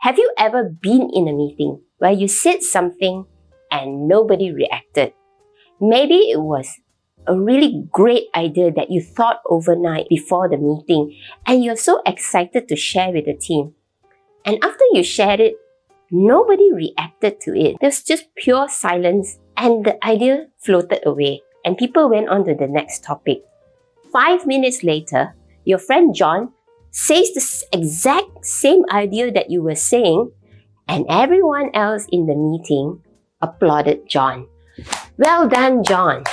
Have you ever been in a meeting where you said something and nobody reacted? Maybe it was a really great idea that you thought overnight before the meeting and you're so excited to share with the team. And after you shared it, nobody reacted to it. There's just pure silence and the idea floated away and people went on to the next topic. 5 minutes later, your friend John says the exact same idea that you were saying and everyone else in the meeting applauded John. Well done, John.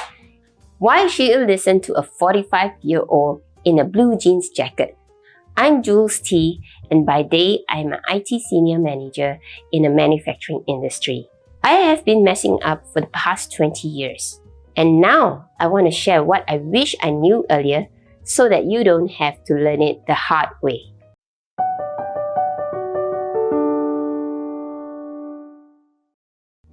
Why should you listen to a 45-year-old in a blue jeans jacket? I'm Jules T, and by day, I'm an IT senior manager in the manufacturing industry. I have been messing up for the past 20 years. And now, I want to share what I wish I knew earlier so that you don't have to learn it the hard way.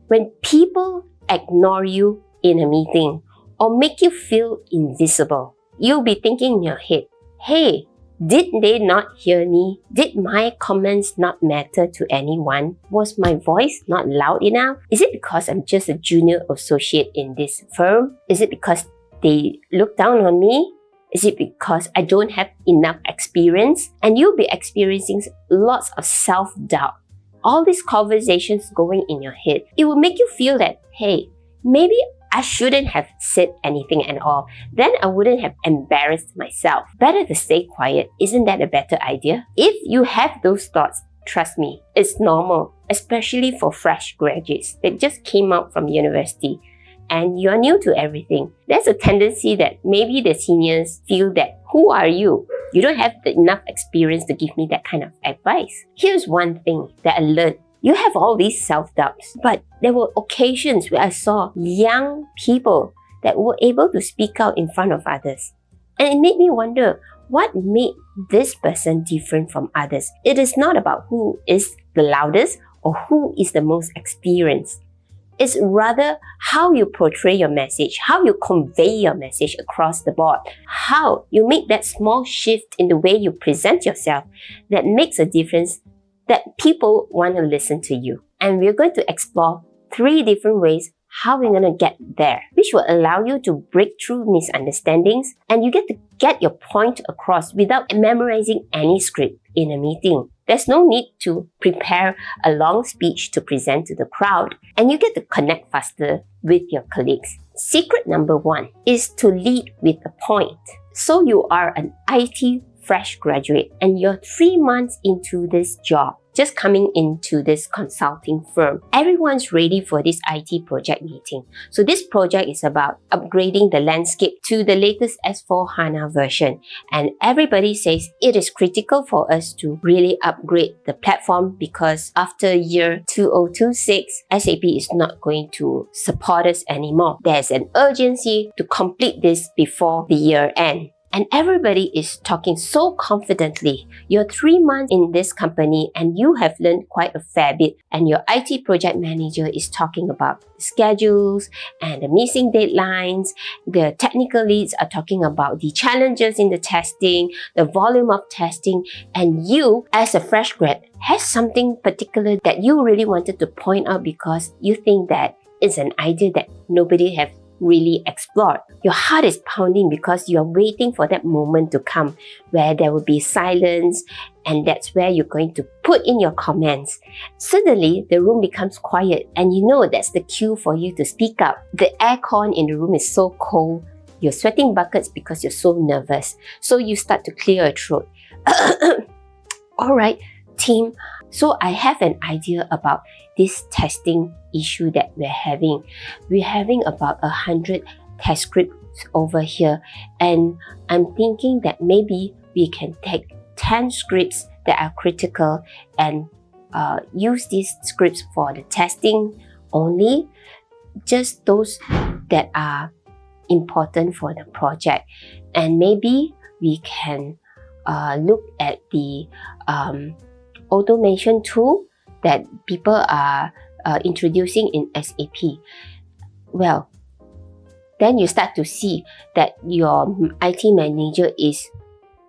When people ignore you in a meeting or make you feel invisible, you'll be thinking in your head, hey, did they not hear me? Did my comments not matter to anyone? Was my voice not loud enough? Is it because I'm just a junior associate in this firm? Is it because they look down on me? Is it because I don't have enough experience? And you'll be experiencing lots of self-doubt. All these conversations going in your head, it will make you feel that, hey, maybe I shouldn't have said anything at all. Then I wouldn't have embarrassed myself. Better to stay quiet. Isn't that a better idea? If you have those thoughts, trust me, it's normal, especially for fresh graduates that just came out from university and you're new to everything. There's a tendency that maybe the seniors feel that, who are you? You don't have enough experience to give me that kind of advice. Here's one thing that I learned. You have all these self-doubts, but there were occasions where I saw young people that were able to speak out in front of others. And it made me wonder, what made this person different from others? It is not about who is the loudest or who is the most experienced. It's rather how you portray your message, how you convey your message across the board, how you make that small shift in the way you present yourself that makes a difference, that people want to listen to you. And we're going to explore 3 different ways how we're going to get there, which will allow you to break through misunderstandings and you get to get your point across without memorizing any script in a meeting. There's no need to prepare a long speech to present to the crowd, and you get to connect faster with your colleagues. Secret number 1 is to lead with a point. So you are an IT fresh graduate and you're 3 months into this job, just coming into this consulting firm. Everyone's ready for this IT project meeting. So this project is about upgrading the landscape to the latest S/4HANA version. And everybody says it is critical for us to really upgrade the platform because after year 2026, SAP is not going to support us anymore. There's an urgency to complete this before the year end. And everybody is talking so confidently. You're 3 months in this company and you have learned quite a fair bit. And your IT project manager is talking about schedules and the missing deadlines. The technical leads are talking about the challenges in the testing, the volume of testing. And you, as a fresh grad, has something particular that you really wanted to point out because you think that it's an idea that nobody have really explored. Your heart is pounding because you're waiting for that moment to come where there will be silence and that's where you're going to put in your comments. Suddenly, the room becomes quiet and you know that's the cue for you to speak up. The aircon in the room is so cold. You're sweating buckets because you're so nervous. So you start to clear your throat. Alright, team. So I have an idea about this testing issue that we're having. We're having about 100 test scripts over here. And I'm thinking that maybe we can take 10 scripts that are critical and use these scripts for the testing only. Just those that are important for the project. And maybe we can look at the automation tool that people are introducing in SAP. Well, then you start to see that your IT manager is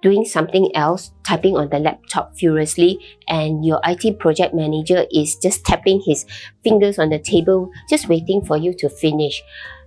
doing something else, typing on the laptop furiously, and your IT project manager is just tapping his fingers on the table, just waiting for you to finish.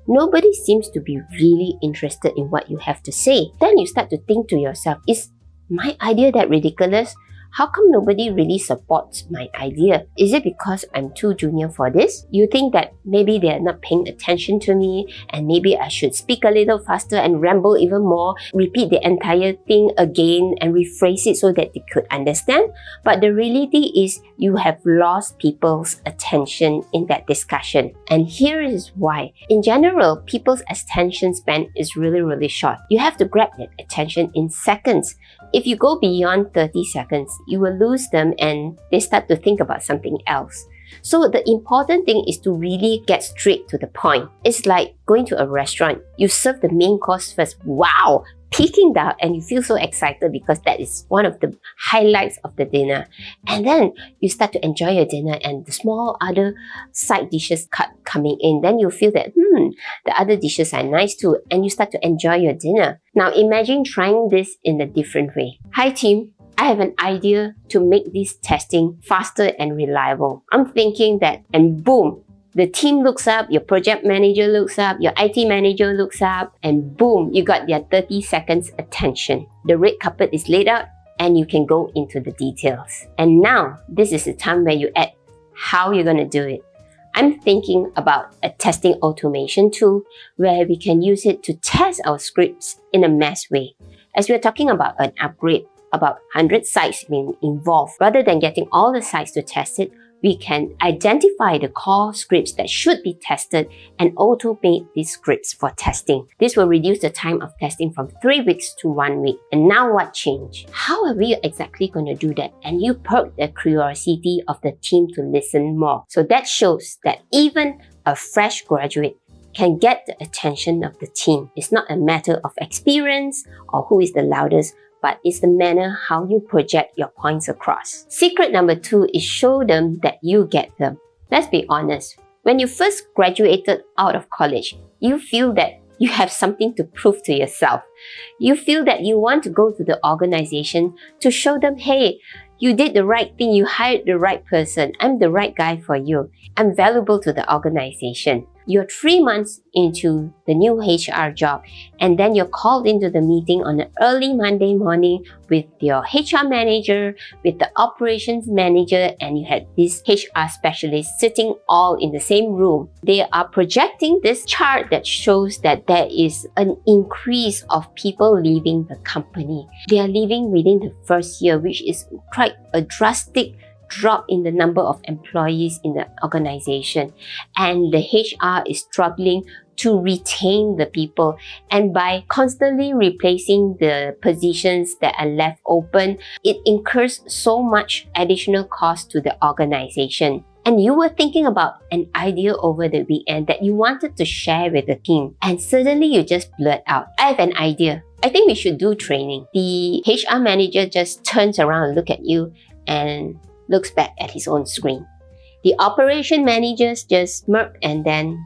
Nobody seems to be really interested in what you have to say. Then you start to think to yourself, is my idea that ridiculous? How come nobody really supports my idea? Is it because I'm too junior for this? You think that maybe they're not paying attention to me and maybe I should speak a little faster and ramble even more, repeat the entire thing again and rephrase it so that they could understand? But the reality is you have lost people's attention in that discussion. And here is why. In general, people's attention span is really short. You have to grab that attention in seconds. If you go beyond 30 seconds, you will lose them and they start to think about something else. So the important thing is to really get straight to the point. It's like going to a restaurant. You serve the main course first. Wow! Peking out and you feel so excited because that is one of the highlights of the dinner. And then you start to enjoy your dinner and the small other side dishes coming in. Then you feel that, the other dishes are nice too, and you start to enjoy your dinner. Now imagine trying this in a different way. Hi team, I have an idea to make this testing faster and reliable. I'm thinking that, and boom, the team looks up, your project manager looks up, your IT manager looks up, and boom, you got their 30 seconds attention. The red carpet is laid out and you can go into the details. And now, this is the time where you add how you're going to do it. I'm thinking about a testing automation tool where we can use it to test our scripts in a mass way. As we're talking about an upgrade, about 100 sites being involved, rather than getting all the sites to test it, we can identify the core scripts that should be tested and automate these scripts for testing. This will reduce the time of testing from 3 weeks to 1 week. And now what changed? How are we exactly going to do that? And you perk the curiosity of the team to listen more. So that shows that even a fresh graduate can get the attention of the team. It's not a matter of experience or who is the loudest, but it's the manner how you project your points across. Secret number 2 is show them that you get them. Let's be honest. When you first graduated out of college, you feel that you have something to prove to yourself. You feel that you want to go to the organization to show them, hey, you did the right thing, you hired the right person, I'm the right guy for you, I'm valuable to the organization. You're 3 months into the new HR job and then you're called into the meeting on an early Monday morning with your HR manager, with the operations manager, and you had this HR specialist sitting all in the same room. They are projecting this chart that shows that there is an increase of people leaving the company. They are leaving within the first year, which is quite a drastic drop in the number of employees in the organization, and the HR is struggling to retain the people, and by constantly replacing the positions that are left open, it incurs so much additional cost to the organization. And you were thinking about an idea over the weekend that you wanted to share with the team, and suddenly you just blurt out, I have an idea. I think we should do training. The HR manager just turns around and looks at you and looks back at his own screen. The operation managers just smirk and then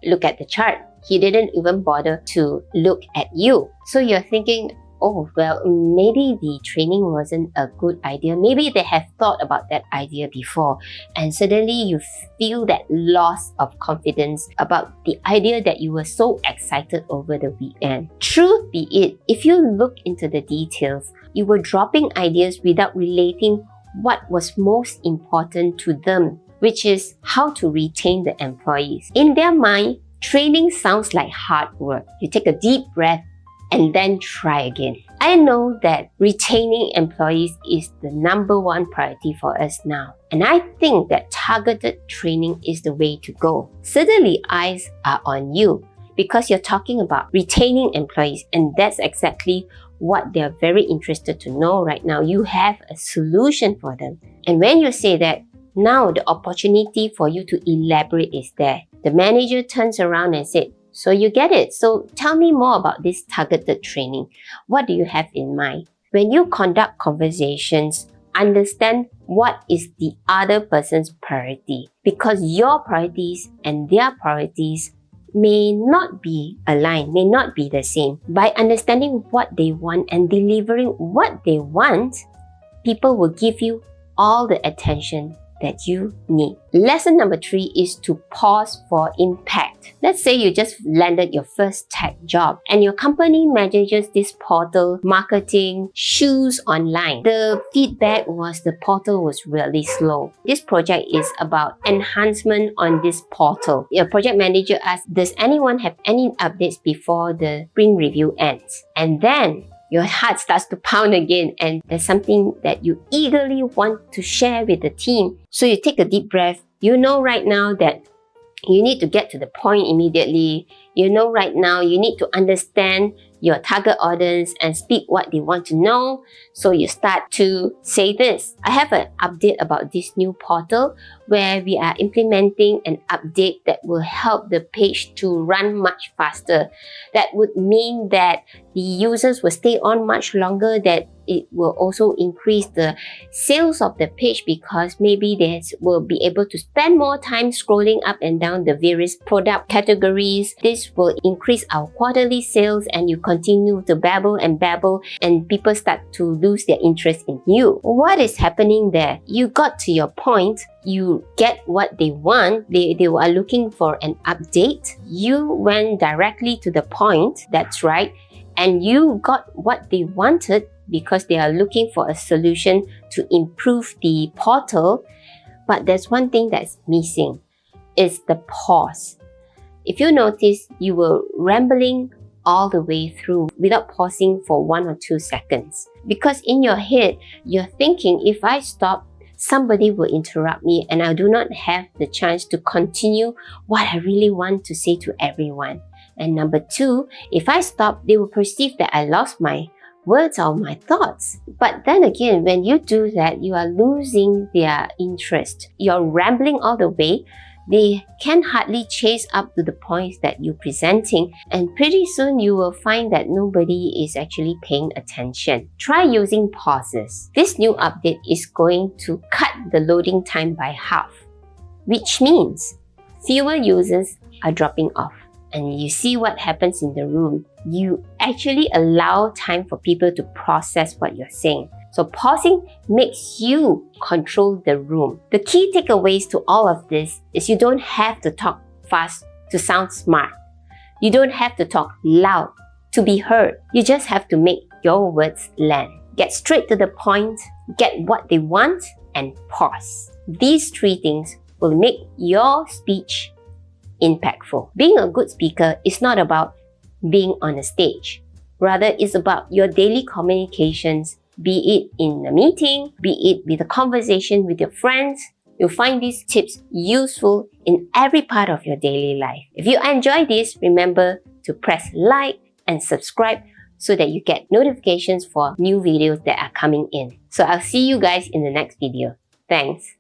look at the chart. He didn't even bother to look at you. So you're thinking, oh, well, maybe the training wasn't a good idea. Maybe they have thought about that idea before. And suddenly you feel that loss of confidence about the idea that you were so excited over the weekend. Truth be it, if you look into the details, you were dropping ideas without relating what was most important to them, which is how to retain the employees. In their mind, training sounds like hard work. You take a deep breath and then try again. I know that retaining employees is the #1 priority for us now. And I think that targeted training is the way to go. Suddenly, eyes are on you because you're talking about retaining employees, and that's exactly what they're very interested to know right now. You have a solution for them. And when you say that, now the opportunity for you to elaborate is there. The manager turns around and said, so you get it. So tell me more about this targeted training. What do you have in mind? When you conduct conversations, understand what is the other person's priority, because your priorities and their priorities may not be aligned, may not be the same. By understanding what they want and delivering what they want, people will give you all the attention that you need. Lesson number 3 is to pause for impact. Let's say you just landed your first tech job and your company manages this portal marketing shoes online. The feedback was the portal was really slow. This project is about enhancement on this portal. Your project manager asks, does anyone have any updates before the sprint review ends? And then your heart starts to pound again, and there's something that you eagerly want to share with the team. So you take a deep breath. You know right now that you need to get to the point immediately. You know right now you need to understand your target audience and speak what they want to know. So you start to say this. I have an update about this new portal where we are implementing an update that will help the page to run much faster. That would mean that the users will stay on much longer, that it will also increase the sales of the page because maybe they will be able to spend more time scrolling up and down the various product categories. This will increase our quarterly sales, and you continue to babble and people start to lose their interest in you. What is happening there? You got to your point. You get what they want. They are looking for an update. You went directly to the point. That's right. And you got what they wanted because they are looking for a solution to improve the portal. But there's one thing that's missing. It's the pause. If you notice, you were rambling all the way through without pausing for 1 or 2 seconds. Because in your head, you're thinking, if I stop, somebody will interrupt me and I do not have the chance to continue what I really want to say to everyone. And number 2, if I stop, they will perceive that I lost my words or my thoughts. But then again, when you do that, you are losing their interest. You're rambling all the way. They can hardly chase up to the points that you're presenting, and pretty soon you will find that nobody is actually paying attention. Try using pauses. This new update is going to cut the loading time by half, which means fewer users are dropping off. And you see what happens in the room. You actually allow time for people to process what you're saying. So pausing makes you control the room. The key takeaways to all of this is you don't have to talk fast to sound smart. You don't have to talk loud to be heard. You just have to make your words land. Get straight to the point, get what they want, and pause. These 3 things will make your speech impactful. Being a good speaker is not about being on a stage. Rather, it's about your daily communications, be it in a meeting, be it with a conversation with your friends. You'll find these tips useful in every part of your daily life. If you enjoy this, remember to press like and subscribe so that you get notifications for new videos that are coming in. So I'll see you guys in the next video. Thanks.